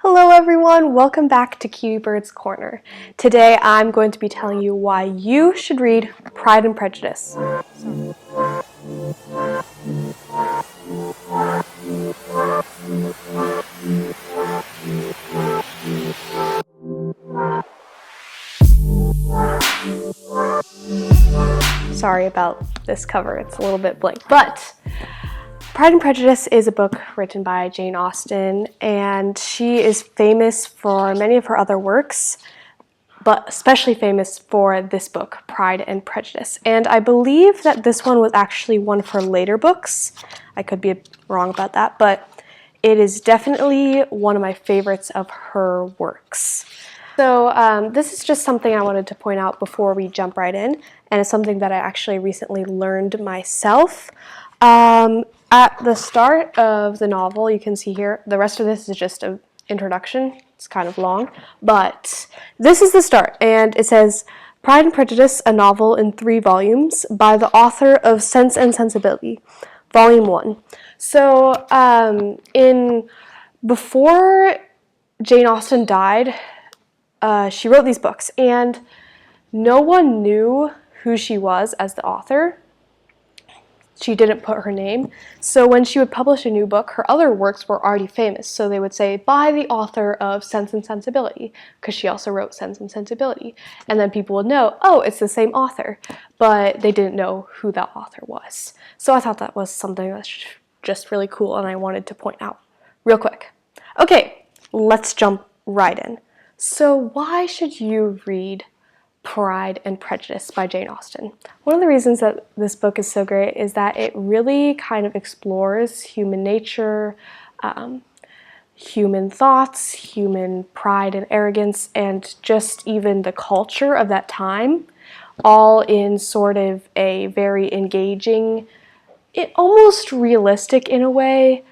Hello everyone, welcome back to Kiwi Bird's Corner. Today I'm going to be telling you why you should read Pride and Prejudice. Sorry about this cover, it's a little bit blank, but Pride and Prejudice is a book written by Jane Austen, and she is famous for many of her other works, but especially famous for this book, Pride and Prejudice. And I believe that this one was actually one of her later books. I could be wrong about that, but it is definitely one of my favorites of her works. So this is just something I wanted to point out before we jump right in, and it's something that I actually recently learned myself. At the start of the novel, you can see here, the rest of this is just an introduction. It's kind of long, but this is the start, and it says, Pride and Prejudice, a novel in 3 volumes by the author of Sense and Sensibility, Volume 1. So, before Jane Austen died, she wrote these books, and no one knew who she was as the author. She didn't put her name. So when she would publish a new book, her other works were already famous. So they would say, by the author of Sense and Sensibility, because she also wrote Sense and Sensibility. And then people would know, oh, it's the same author. But they didn't know who that author was. So I thought that was something that's just really cool, and I wanted to point out real quick. Okay, let's jump right in. So why should you read Pride and Prejudice by Jane Austen? One of the reasons that this book is so great is that it really kind of explores human nature, human thoughts, human pride and arrogance, and just even the culture of that time, all in sort of a very engaging, almost realistic in a way,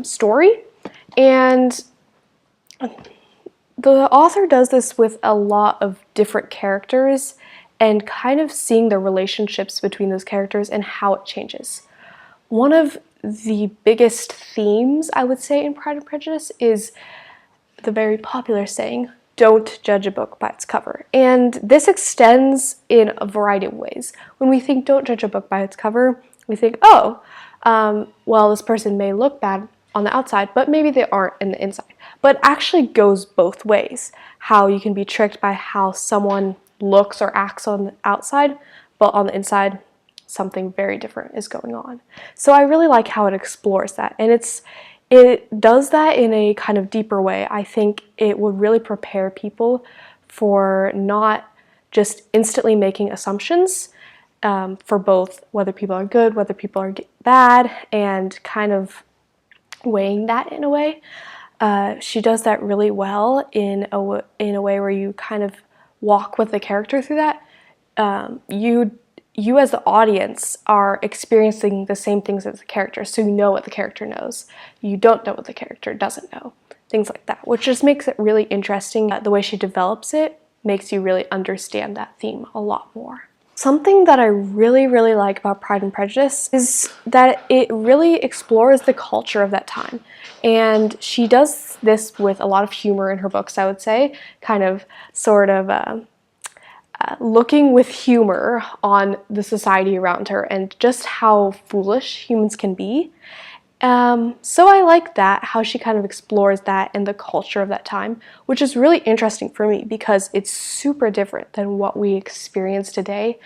story. And the author does this with a lot of different characters and kind of seeing the relationships between those characters and how it changes. One of the biggest themes, I would say, in Pride and Prejudice is the very popular saying, don't judge a book by its cover. And this extends in a variety of ways. When we think don't judge a book by its cover, we think, oh, well, this person may look bad on the outside, but maybe they aren't in the inside. But it actually goes both ways. How you can be tricked by how someone looks or acts on the outside, but on the inside, something very different is going on. So I really like how it explores that, and it does that in a kind of deeper way. I think it would really prepare people for not just instantly making assumptions for both whether people are good, whether people are bad, and kind of weighing that in a way. She does that really well in a way where you kind of walk with the character through that. You as the audience are experiencing the same things as the character, so you know what the character knows. You don't know what the character doesn't know. Things like that, which just makes it really interesting. The way she develops it makes you really understand that theme a lot more. Something that I really, really like about Pride and Prejudice is that it really explores the culture of that time. And she does this with a lot of humor in her books, I would say, kind of sort of looking with humor on the society around her and just how foolish humans can be. So I like that, how she kind of explores that and the culture of that time, which is really interesting for me because it's super different than what we experience today.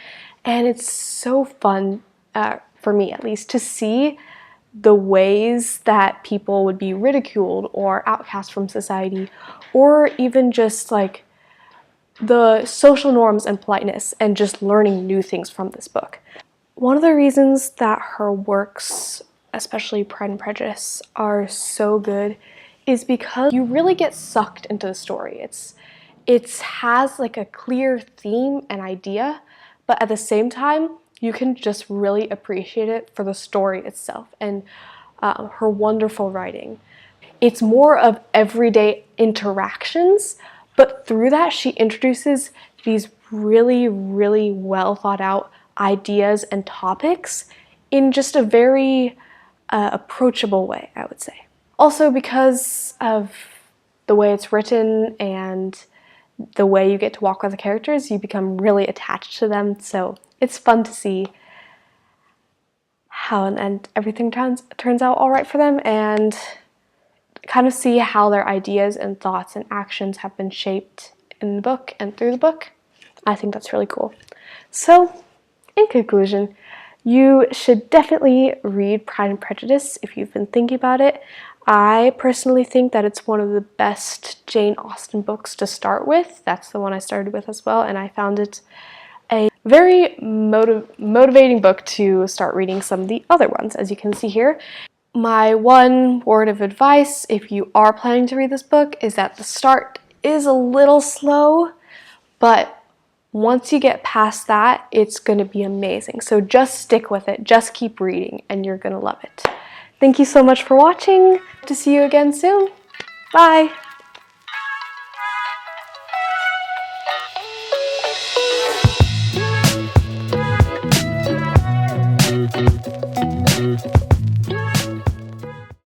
And it's so fun, for me at least, to see the ways that people would be ridiculed or outcast from society, or even just like the social norms and politeness, and just learning new things from this book. One of the reasons that her works, especially Pride and Prejudice, are so good is because you really get sucked into the story. It has like a clear theme and idea, but at the same time, you can just really appreciate it for the story itself and her wonderful writing. It's more of everyday interactions, but through that, she introduces these really, really well thought out ideas and topics in just a very approachable way, I would say. Also, because of the way it's written and the way you get to walk with the characters, you become really attached to them. So it's fun to see how in the end everything turns out all right for them, and kind of see how their ideas and thoughts and actions have been shaped in the book and through the book. I think that's really cool. So, in conclusion, you should definitely read Pride and Prejudice if you've been thinking about it. I personally think that it's one of the best Jane Austen books to start with. That's the one I started with as well, and I found it a very motivating book to start reading some of the other ones, as you can see here. My one word of advice, if you are planning to read this book, is that the start is a little slow, but once you get past that, it's going to be amazing. So just stick with it, just keep reading, and you're going to love it. Thank you so much for watching. Hope to see you again soon. Bye!